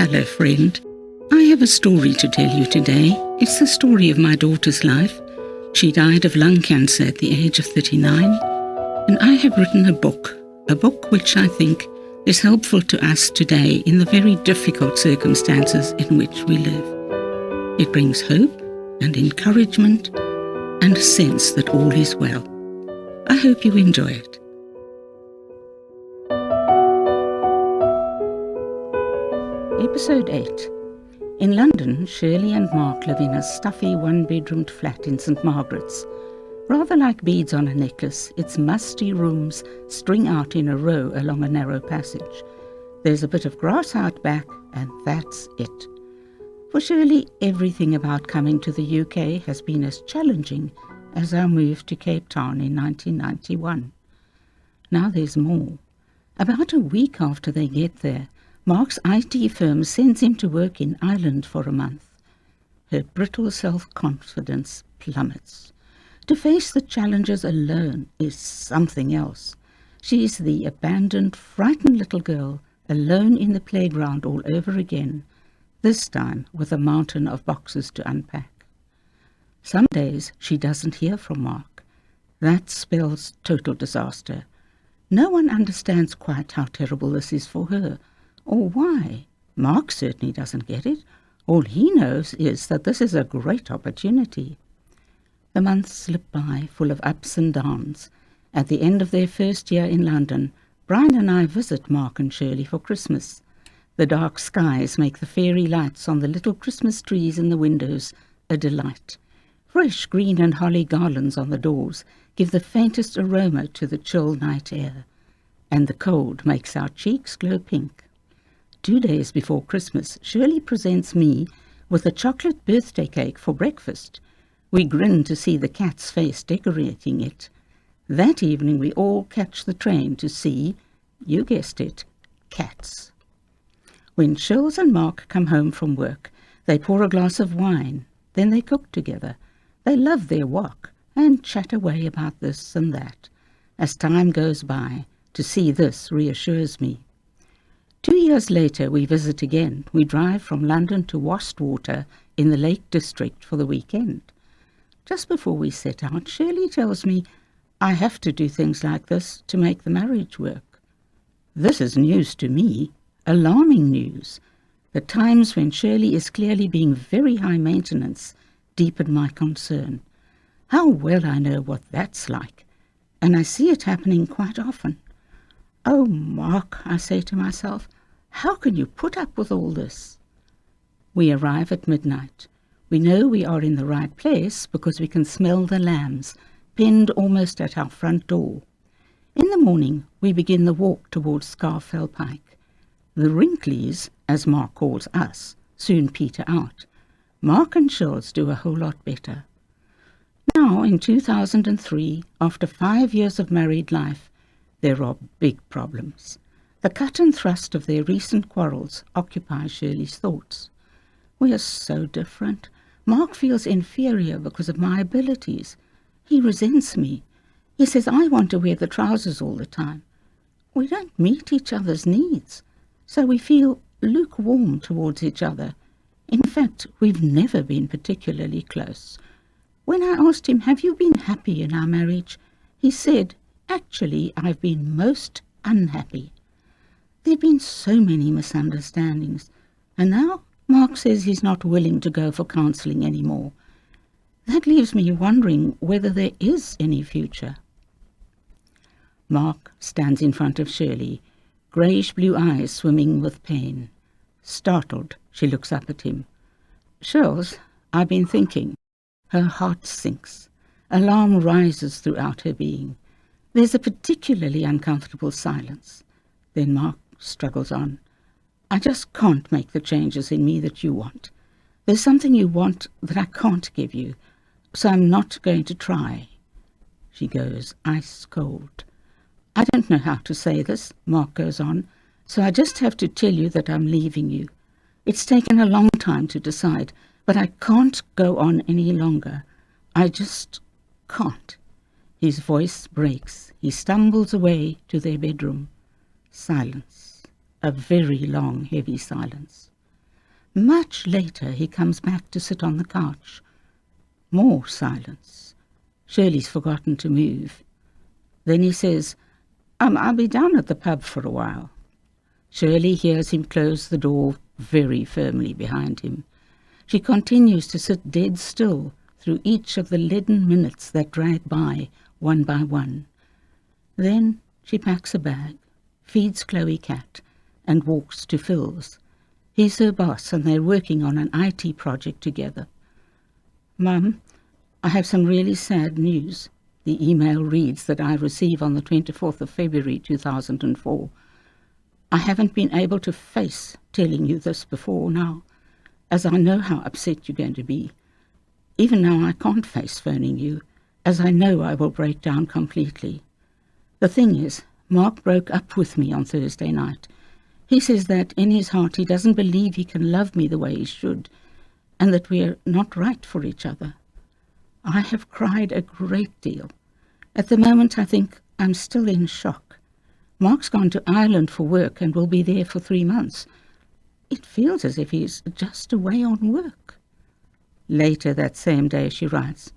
Hello, friend. I have a story to tell you today. It's the story of my daughter's life. She died of lung cancer at the age of 39, and I have written a book which I think is helpful to us today in the very difficult circumstances in which we live. It brings hope and encouragement and a sense that all is well. I hope you enjoy it. Episode 8. In London, Shirley and Mark live in a stuffy one-bedroomed flat in St Margaret's. Rather like beads on a necklace, its musty rooms string out in a row along a narrow passage. There's a bit of grass out back, and that's it. For Shirley, everything about coming to the UK has been as challenging as our move to Cape Town in 1991. Now there's more. About a week after they get there, Mark's IT firm sends him to work in Ireland for a month. Her brittle self-confidence plummets. To face the challenges alone is something else. She's the abandoned, frightened little girl, alone in the playground all over again, this time with a mountain of boxes to unpack. Some days she doesn't hear from Mark. That spells total disaster. No one understands quite how terrible this is for her, or why. Mark certainly doesn't get it. All he knows is that this is a great opportunity. The months slip by, full of ups and downs. At the end of their first year in London, Brian and I visit Mark and Shirley for Christmas. The dark skies make the fairy lights on the little Christmas trees in the windows a delight. Fresh green and holly garlands on the doors give the faintest aroma to the chill night air, and the cold makes our cheeks glow pink. 2 days before Christmas, Shirley presents me with a chocolate birthday cake for breakfast. We grin to see the cat's face decorating it. That evening we all catch the train to see, you guessed it, cats. When Shirls and Mark come home from work, they pour a glass of wine. Then they cook together. They love their wok and chat away about this and that. As time goes by, to see this reassures me. 2 years later, we visit again. We drive from London to Wastwater in the Lake District for the weekend. Just before we set out, Shirley tells me I have to do things like this to make the marriage work. This is news to me, alarming news. The times when Shirley is clearly being very high maintenance deepen my concern. How well I know what that's like, and I see it happening quite often. Oh, Mark, I say to myself, how can you put up with all this? We arrive at midnight. We know we are in the right place because we can smell the lambs, penned almost at our front door. In the morning, we begin the walk towards Scarfell Pike. The Wrinklies, as Mark calls us, soon peter out. Mark and Shirls do a whole lot better. Now, in 2003, after 5 years of married life, there are big problems. The cut and thrust of their recent quarrels occupies Shirley's thoughts. We are so different. Mark feels inferior because of my abilities. He resents me. He says I want to wear the trousers all the time. We don't meet each other's needs, so we feel lukewarm towards each other. In fact, we've never been particularly close. When I asked him, have you been happy in our marriage? He said, actually, I've been most unhappy. There have been so many misunderstandings, and now Mark says he's not willing to go for counselling anymore. That leaves me wondering whether there is any future. Mark stands in front of Shirley, greyish-blue eyes swimming with pain. Startled, she looks up at him. Shirls, I've been thinking. Her heart sinks. Alarm rises throughout her being. There's a particularly uncomfortable silence. Then Mark struggles on. I just can't make the changes in me that you want. There's something you want that I can't give you, so I'm not going to try. She goes ice cold. I don't know how to say this, Mark goes on, so I just have to tell you that I'm leaving you. It's taken a long time to decide, but I can't go on any longer. I just can't. His voice breaks. He stumbles away to their bedroom. Silence. A very long, heavy silence. Much later he comes back to sit on the couch. More silence. Shirley's forgotten to move. Then he says, I'll be down at the pub for a while. Shirley hears him close the door very firmly behind him. She continues to sit dead still through each of the leaden minutes that drag by, one by one. Then she packs a bag, feeds Chloe cat, and walks to Phil's. He's her boss, and they're working on an IT project together. Mum, I have some really sad news. The email reads that I receive on the 24th of February 2004. I haven't been able to face telling you this before now, as I know how upset you're going to be. Even now I can't face phoning you, as I know I will break down completely. The thing is, Mark broke up with me on Thursday night. He says that in his heart he doesn't believe he can love me the way he should, and that we're not right for each other. I have cried a great deal. At the moment I think I'm still in shock. Mark's gone to Ireland for work and will be there for 3 months. It feels as if he's just away on work. Later that same day she writes,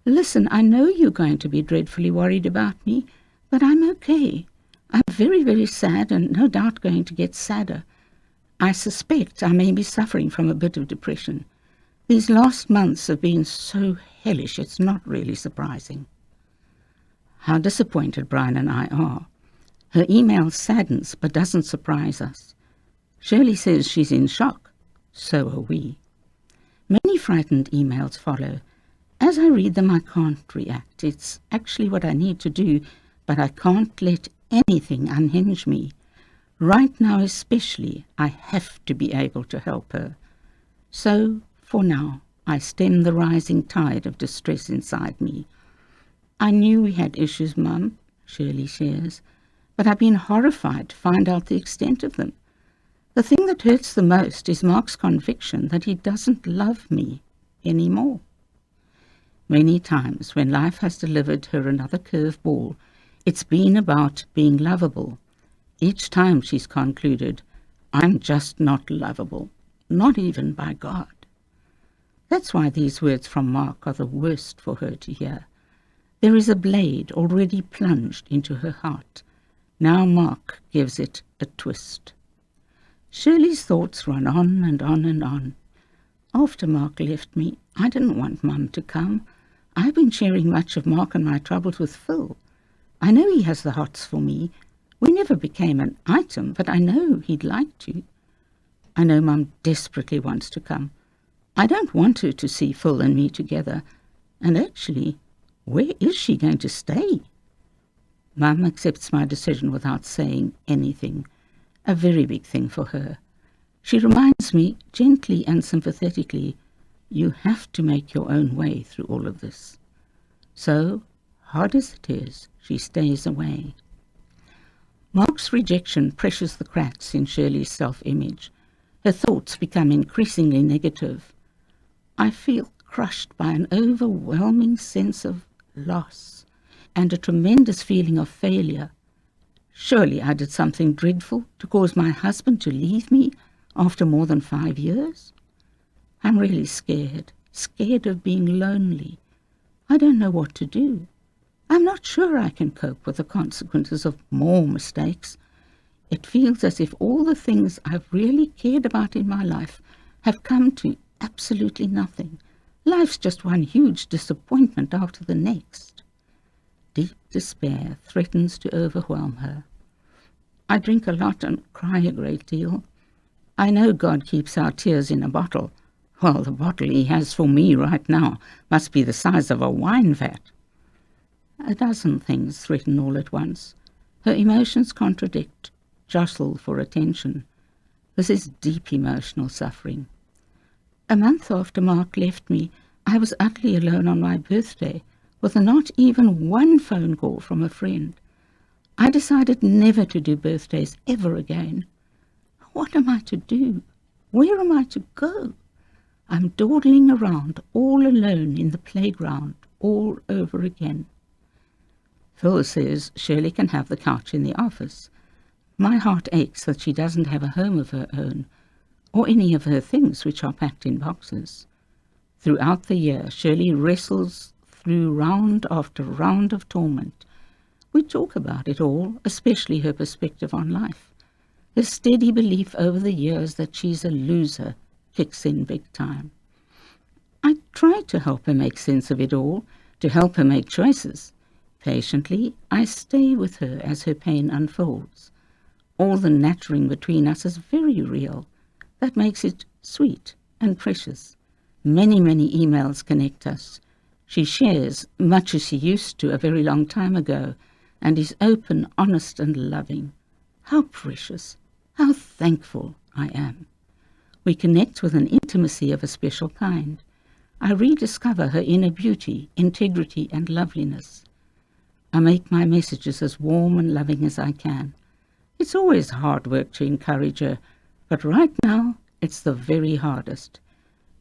Listen, I know you're going to be dreadfully worried about me, but I'm okay. I'm very, very sad and no doubt going to get sadder. I suspect I may be suffering from a bit of depression. These last months have been so hellish, it's not really surprising. How disappointed Brian and I are. Her email saddens but doesn't surprise us. Shirley says she's in shock. So are we. Many frightened emails follow. As I read them, I can't react. It's actually what I need to do, but I can't let anything unhinge me. Right now especially, I have to be able to help her. So, for now, I stem the rising tide of distress inside me. I knew we had issues, Mum, Shirley shares, but I've been horrified to find out the extent of them. The thing that hurts the most is Mark's conviction that he doesn't love me anymore. Many times when life has delivered her another curveball, it's been about being lovable. Each time she's concluded, I'm just not lovable, not even by God. That's why these words from Mark are the worst for her to hear. There is a blade already plunged into her heart. Now Mark gives it a twist. Shirley's thoughts run on and on and on. After Mark left me, I didn't want Mum to come. I've been sharing much of Mark and my troubles with Phil. I know he has the hots for me. We never became an item, but I know he'd like to. I know Mum desperately wants to come. I don't want her to see Phil and me together. And actually, where is she going to stay? Mum accepts my decision without saying anything. A very big thing for her. She reminds me, gently and sympathetically, you have to make your own way through all of this. So, hard as it is, she stays away. Mark's rejection pressures the cracks in Shirley's self-image. Her thoughts become increasingly negative. I feel crushed by an overwhelming sense of loss and a tremendous feeling of failure. Surely I did something dreadful to cause my husband to leave me after more than 5 years. I'm really scared of being lonely. I don't know what to do. I'm not sure I can cope with the consequences of more mistakes. It feels as if all the things I've really cared about in my life have come to absolutely nothing. Life's just one huge disappointment after the next. Deep despair threatens to overwhelm her. I drink a lot and cry a great deal. I know God keeps our tears in a bottle. Well, the bottle he has for me right now must be the size of a wine vat. A dozen things threaten all at once. Her emotions contradict, jostle for attention. This is deep emotional suffering. A month after Mark left me, I was utterly alone on my birthday, with not even one phone call from a friend. I decided never to do birthdays ever again. What am I to do? Where am I to go? I'm dawdling around all alone in the playground all over again. Phil says Shirley can have the couch in the office. My heart aches that she doesn't have a home of her own. or any of her things which are packed in boxes. Throughout the year, Shirley wrestles through round after round of torment. We talk about it all, especially her perspective on life. Her steady belief over the years that she's a loser kicks in big time. I try to help her make sense of it all, to help her make choices. Patiently, I stay with her as her pain unfolds. All the nattering between us is very real. That makes it sweet and precious. Many, many emails connect us. She shares much as she used to a very long time ago, and is open, honest, and loving. How precious, how thankful I am. We connect with an intimacy of a special kind. I rediscover her inner beauty, integrity, and loveliness. I make my messages as warm and loving as I can. It's always hard work to encourage her, but right now it's the very hardest.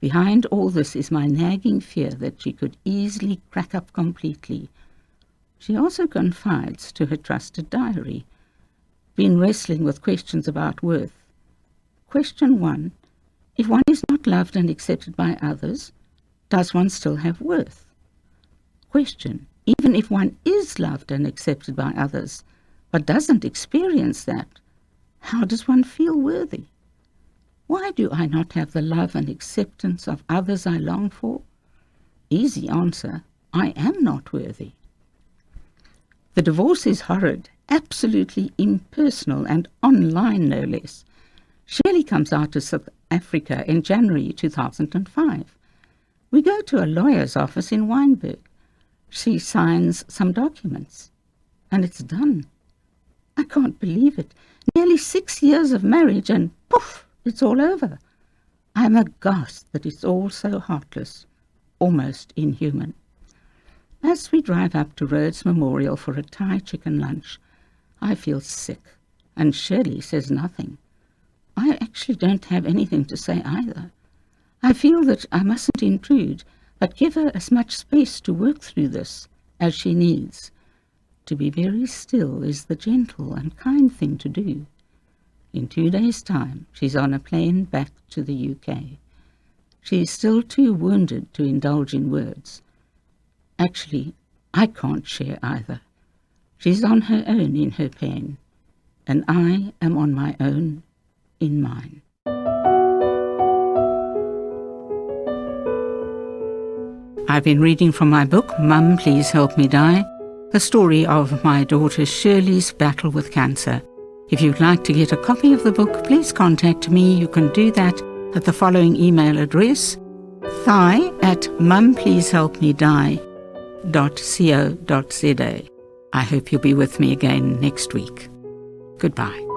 Behind all this is my nagging fear that she could easily crack up completely. She also confides to her trusted diary. Been wrestling with questions about worth. Question 1. If one is not loved and accepted by others, does one still have worth? Question. Even if one is loved and accepted by others, but doesn't experience that, how does one feel worthy? Why do I not have the love and acceptance of others I long for? Easy answer, I am not worthy. The divorce is horrid, absolutely impersonal and online no less. Shirley comes out to South Africa in January 2005. We go to a lawyer's office in Wynberg. She signs some documents, and it's done. I can't believe it. Nearly 6 years of marriage and poof, it's all over. I am aghast that it's all so heartless, almost inhuman. As we drive up to Rhodes Memorial for a Thai chicken lunch, I feel sick, and Shirley says nothing. I actually don't have anything to say either. I feel that I mustn't intrude, but give her as much space to work through this as she needs. To be very still is the gentle and kind thing to do. In 2 days' time, she's on a plane back to the UK. She is still too wounded to indulge in words. Actually, I can't share either. She's on her own in her pain, and I am on my own in mine. I've been reading from my book, Mum, Please Help Me Die, the story of my daughter Shirley's battle with cancer. If you'd like to get a copy of the book, please contact me. You can do that at the following email address, thai@mumpleasehelpmedie.co.za. I hope you'll be with me again next week. Goodbye.